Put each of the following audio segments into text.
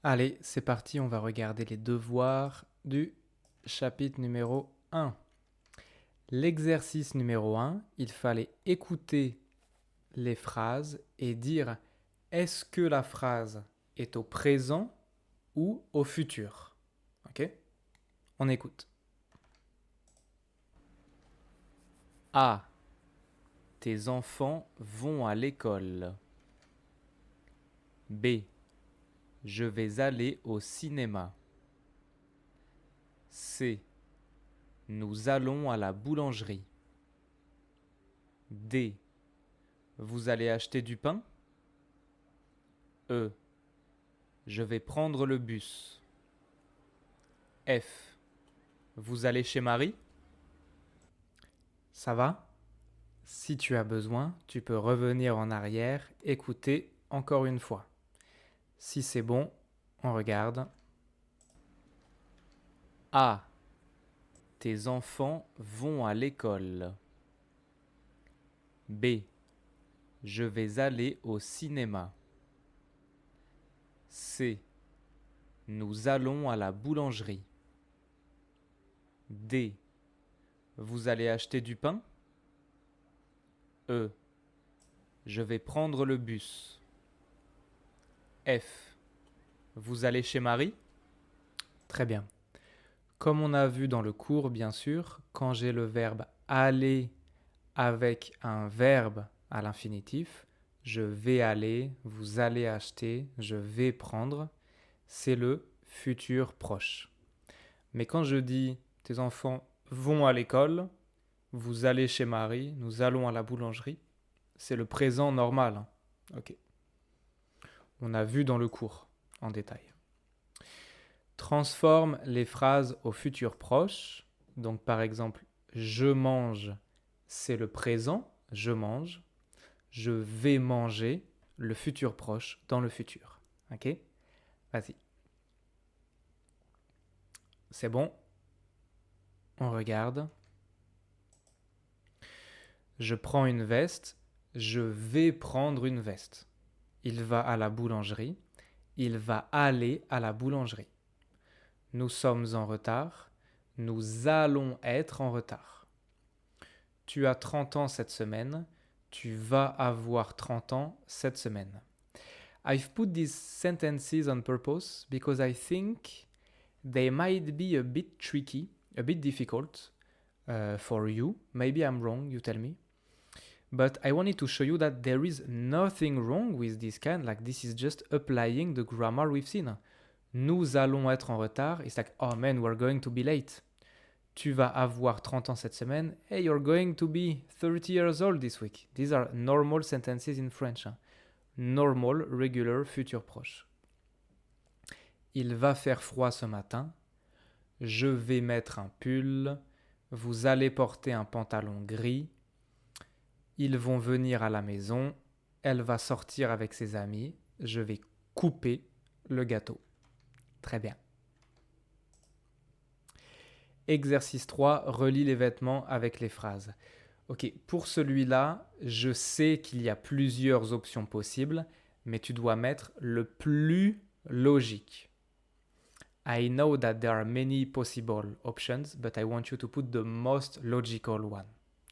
Allez, c'est parti, on va regarder les devoirs du chapitre numéro 1. L'exercice numéro 1, il fallait écouter les phrases et dire est-ce que la phrase est au présent ou au futur. Ok? On écoute. A. Tes enfants vont à l'école. B. Je vais aller au cinéma. C. Nous allons à la boulangerie. D. Vous allez acheter du pain? E. Je vais prendre le bus. F. Vous allez chez Marie? Ça va? Si tu as besoin, tu peux revenir en arrière, écouter encore une fois. Si c'est bon, on regarde. A. Tes enfants vont à l'école. B. Je vais aller au cinéma. C. Nous allons à la boulangerie. D. Vous allez acheter du pain? E. Je vais prendre le bus. F. Vous allez chez Marie? Très bien. Comme on a vu dans le cours, bien sûr, quand j'ai le verbe aller avec un verbe à l'infinitif, je vais aller, vous allez acheter, je vais prendre, c'est le futur proche. Mais quand je dis tes enfants vont à l'école, vous allez chez Marie, nous allons à la boulangerie, c'est le présent normal. Ok. On a vu dans le cours en détail. Transforme les phrases au futur proche. Donc par exemple, je mange, c'est le présent, je mange. Je vais manger, le futur proche dans le futur. Ok? Vas-y. C'est bon? On regarde. Je prends une veste, je vais prendre une veste. Il va à la boulangerie, il va aller à la boulangerie. Nous sommes en retard, nous allons être en retard. Tu as 30 ans cette semaine, tu vas avoir 30 ans cette semaine. I've put these sentences on purpose because I think they might be a bit tricky, a bit difficult for you. Maybe I'm wrong, you tell me. But I wanted to show you that there is nothing wrong with this kind, like this is just applying the grammar we've seen. Nous allons être en retard. It's like, oh man, we're going to be late. Tu vas avoir 30 ans cette semaine. Hey, you're going to be 30 years old this week. These are normal sentences in French. Normal, regular, futur proche. Il va faire froid ce matin. Je vais mettre un pull. Vous allez porter un pantalon gris. Ils vont venir à la maison. Elle va sortir avec ses amis. Je vais couper le gâteau. Très bien. Exercice 3, relis les vêtements avec les phrases. Ok, pour celui-là, je sais qu'il y a plusieurs options possibles, mais tu dois mettre le plus logique. I know that there are many possible options, but I want you to put the most logical one.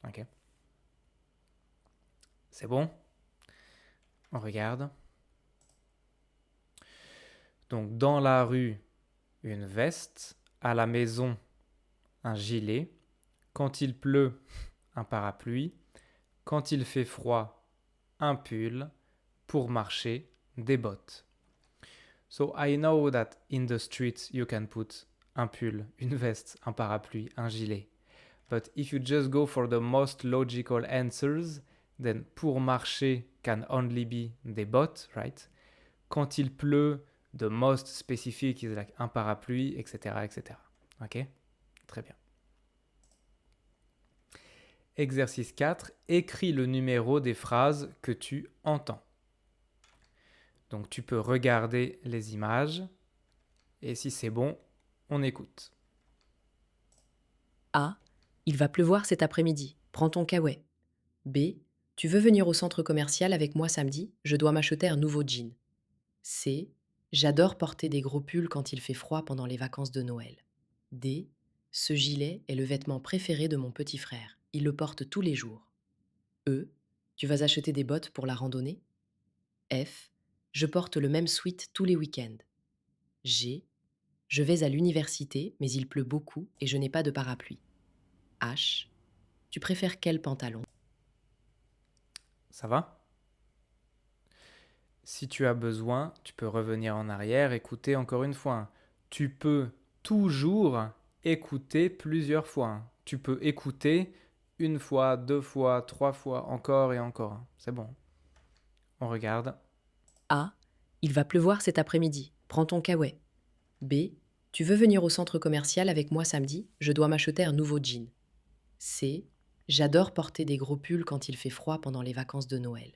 Ok? C'est bon? On regarde. Donc, dans la rue, une veste. À la maison, un gilet. Quand il pleut, un parapluie. Quand il fait froid, un pull. Pour marcher, des bottes. So I know that in the streets you can put un pull, une veste, un parapluie, un gilet. But if you just go for the most logical answers, then pour marcher can only be des bottes, right? Quand il pleut, the most specific is like un parapluie, etc., etc. Ok? Très bien. Exercice 4. Écris le numéro des phrases que tu entends. Donc tu peux regarder les images et si c'est bon, on écoute. A. Il va pleuvoir cet après-midi. Prends ton caouet. B. Tu veux venir au centre commercial avec moi samedi? Je dois m'acheter un nouveau jean. C. J'adore porter des gros pulls quand il fait froid pendant les vacances de Noël. D. Ce gilet est le vêtement préféré de mon petit frère. Il le porte tous les jours. E. Tu vas acheter des bottes pour la randonnée? F. Je porte le même sweat tous les week-ends. G. Je vais à l'université, mais il pleut beaucoup et je n'ai pas de parapluie. H. Tu préfères quel pantalon? Ça va? Si tu as besoin, tu peux revenir en arrière, écouter encore une fois. Tu peux toujours écouter plusieurs fois. Tu peux écouter une fois, deux fois, trois fois, encore et encore. C'est bon. On regarde. A. Il va pleuvoir cet après-midi. Prends ton caouet. B. Tu veux venir au centre commercial avec moi samedi? Je dois m'acheter un nouveau jean. C. J'adore porter des gros pulls quand il fait froid pendant les vacances de Noël.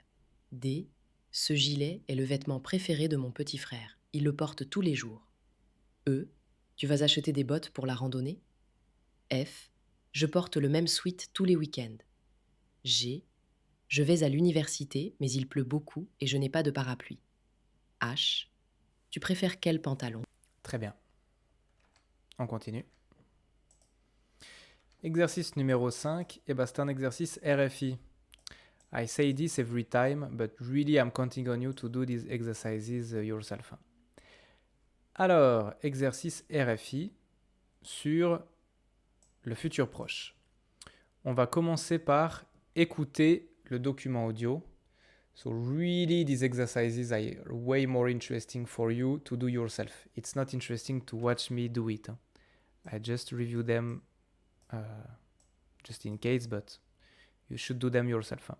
D. Ce gilet est le vêtement préféré de mon petit frère. Il le porte tous les jours. E. Tu vas acheter des bottes pour la randonnée? F. Je porte le même sweat tous les week-ends. G. Je vais à l'université, mais il pleut beaucoup et je n'ai pas de parapluie. H. Tu préfères quel pantalon? Très bien. On continue. Exercice numéro 5, et c'est un exercice RFI. I say this every time, but really I'm counting on you to do these exercises yourself. Alors, exercice RFI sur le futur proche. On va commencer par écouter le document audio. So really these exercises are way more interesting for you to do yourself. It's not interesting to watch me do it. I just review them just in case, but you should do them yourself.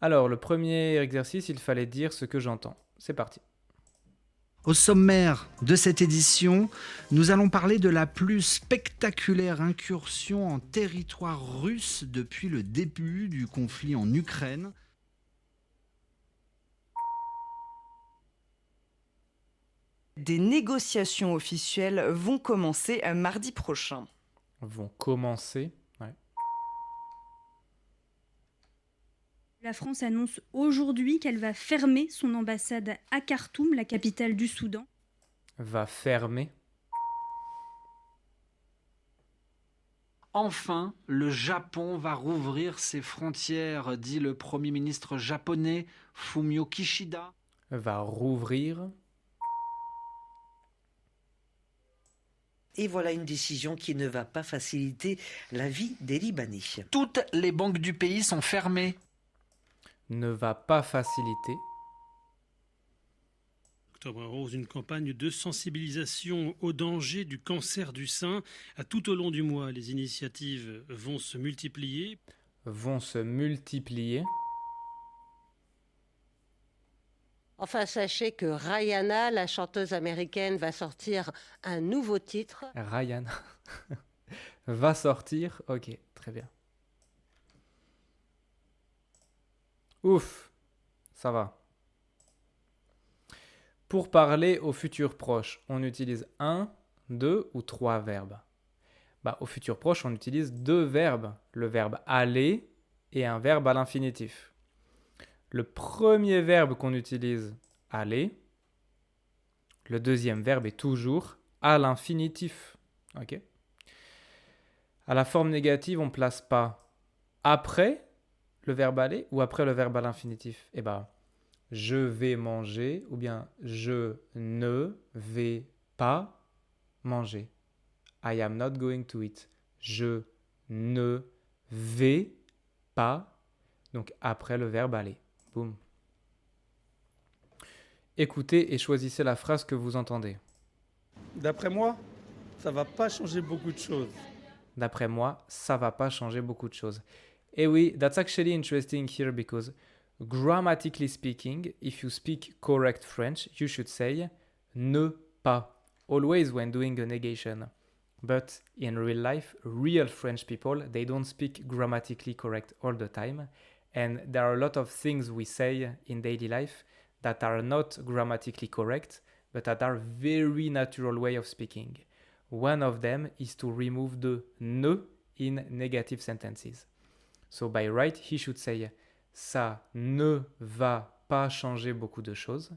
Alors, le premier exercice, il fallait dire ce que j'entends. C'est parti. Au sommaire de cette édition, nous allons parler de la plus spectaculaire incursion en territoire russe depuis le début du conflit en Ukraine. Des négociations officielles vont commencer mardi prochain. Vont commencer. Ouais. La France annonce aujourd'hui qu'elle va fermer son ambassade à Khartoum, la capitale du Soudan. Va fermer. Enfin, le Japon va rouvrir ses frontières, dit le Premier ministre japonais Fumio Kishida. Va rouvrir. Et voilà une décision qui ne va pas faciliter la vie des Libanais. Toutes les banques du pays sont fermées. Ne va pas faciliter. Octobre Rose, une campagne de sensibilisation au danger du cancer du sein. Tout au long du mois, les initiatives vont se multiplier. Vont se multiplier. Enfin, sachez que Rihanna, la chanteuse américaine, va sortir un nouveau titre. Ryan va sortir. Ok, très bien. Ouf, ça va. Pour parler au futur proche, on utilise un, deux ou trois verbes. Au futur proche, on utilise deux verbes. Le verbe aller et un verbe à l'infinitif. Le premier verbe qu'on utilise, aller. Le deuxième verbe est toujours à l'infinitif. Ok. À la forme négative, on ne place pas après le verbe aller ou après le verbe à l'infinitif. Je vais manger ou bien je ne vais pas manger. I am not going to eat. Je ne vais pas. Donc après le verbe aller. Boum. Écoutez et choisissez la phrase que vous entendez. D'après moi, ça va pas changer beaucoup de choses. D'après moi, ça va pas changer beaucoup de choses. Et oui, that's actually interesting here because grammatically speaking, if you speak correct French, you should say ne pas, always when doing a negation. But in real life, real French people, they don't speak grammatically correct all the time. And there are a lot of things we say in daily life that are not grammatically correct, but that are very natural way of speaking. One of them is to remove the ne in negative sentences. So by right, he should say ça ne va pas changer beaucoup de choses.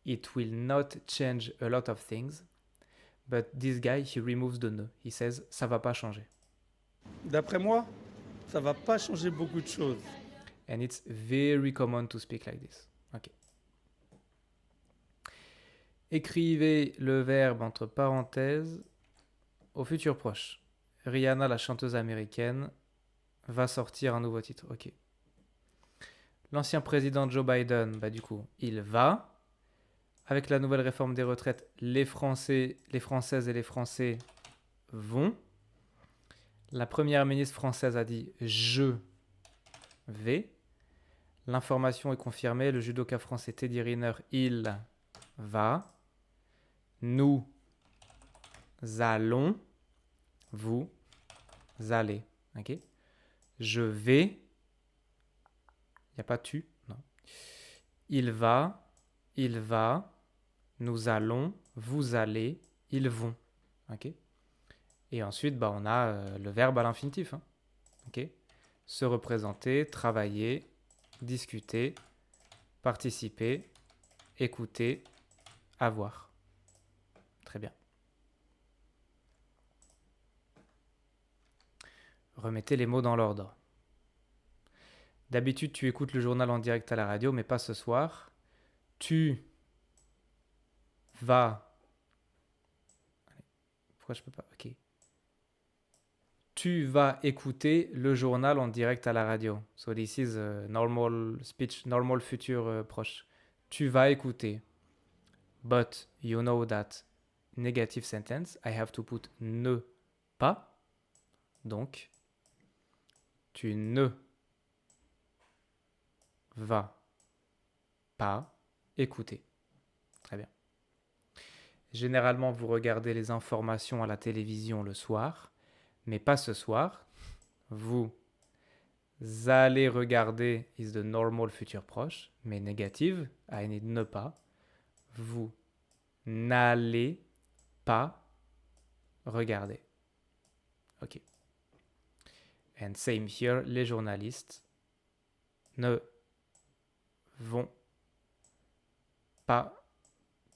It will not change a lot of things. But this guy, he removes the ne. He says, ça va pas changer. D'après moi, ça va pas changer beaucoup de choses. And it's very common to speak like this. Ok. Écrivez le verbe entre parenthèses au futur proche. Rihanna, la chanteuse américaine, va sortir un nouveau titre. Ok. L'ancien président Joe Biden, bah du coup, il va. Avec la nouvelle réforme des retraites, les Français, les Françaises et les Français vont. La première ministre française a dit « je vais ». L'information est confirmée. Le judoka français Teddy Riner, il va. Nous allons. Vous allez. Ok. Je vais. Il n'y a pas tu. Non. Il va. Il va. Nous allons. Vous allez. Ils vont. Ok. Et ensuite, bah, on a le verbe à l'infinitif. Hein. Ok. Se représenter, travailler, discuter, participer, écouter, avoir. Très bien. Remettez les mots dans l'ordre. D'habitude, tu écoutes le journal en direct à la radio, mais pas ce soir. Tu vas... Pourquoi je peux pas? Ok. Tu vas écouter le journal en direct à la radio. So this is a normal speech, normal futur proche. Tu vas écouter. But you know that negative sentence, I have to put ne pas. Donc, tu ne vas pas écouter. Très bien. Généralement, vous regardez les informations à la télévision le soir, mais pas ce soir. Vous allez regarder is the normal futur proche, mais négative, I need ne pas. Vous n'allez pas regarder. Ok. And same here, les journalistes ne vont pas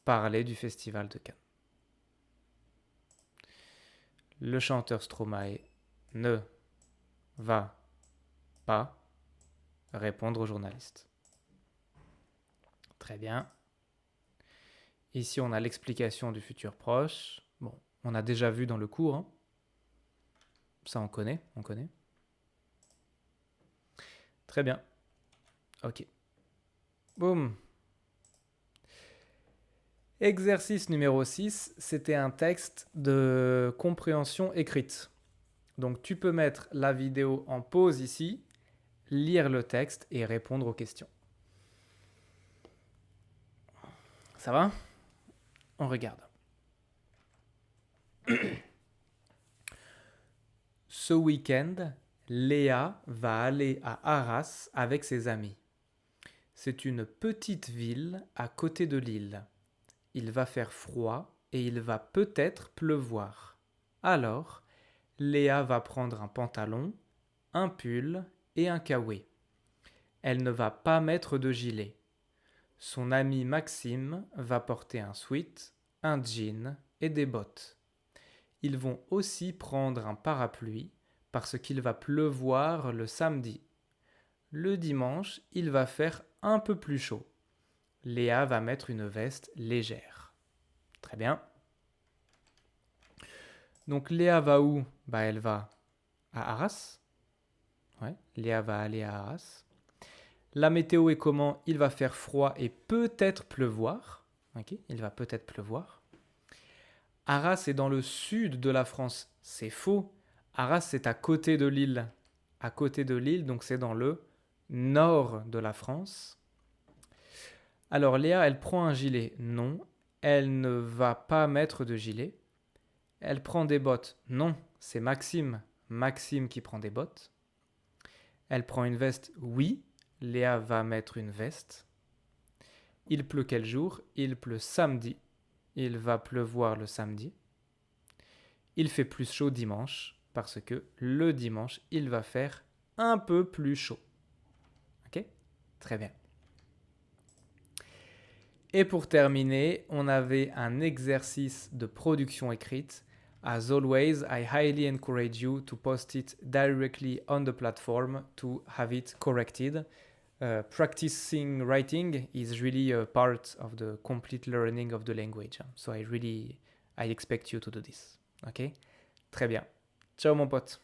parler du festival de Cannes. Le chanteur Stromae ne va pas répondre aux journalistes. Très bien. Ici, on a l'explication du futur proche. Bon, on a déjà vu dans le cours. Hein. Ça, on connaît. Très bien. Ok. Boum. Exercice numéro 6, c'était un texte de compréhension écrite. Donc, tu peux mettre la vidéo en pause ici, lire le texte et répondre aux questions. Ça va ? On regarde. Ce week-end, Léa va aller à Arras avec ses amis. C'est une petite ville à côté de Lille. Il va faire froid et il va peut-être pleuvoir. Alors, Léa va prendre un pantalon, un pull et un kawaii. Elle ne va pas mettre de gilet. Son ami Maxime va porter un sweat, un jean et des bottes. Ils vont aussi prendre un parapluie parce qu'il va pleuvoir le samedi. Le dimanche, il va faire un peu plus chaud. Léa va mettre une veste légère. Très bien. Donc Léa va où ? Bah, elle va à Arras. Ouais, Léa va aller à Arras. La météo est comment ? Il va faire froid et peut-être pleuvoir. Ok, il va peut-être pleuvoir. Arras est dans le sud de la France. C'est faux. Arras, c'est à côté de Lille. À côté de Lille, donc c'est dans le nord de la France. Alors Léa, elle prend un gilet. Non, elle ne va pas mettre de gilet. Elle prend des bottes. Non, c'est Maxime. Maxime qui prend des bottes. Elle prend une veste. Oui, Léa va mettre une veste. Il pleut quel jour ? Il pleut samedi. Il va pleuvoir le samedi. Il fait plus chaud dimanche parce que le dimanche, il va faire un peu plus chaud. Ok ? Très bien. Et pour terminer, on avait un exercice de production écrite. As always, I highly encourage you to post it directly on the platform to have it corrected. Practicing writing is really a part of the complete learning of the language. So I expect you to do this. Ok? Très bien. Ciao mon pote.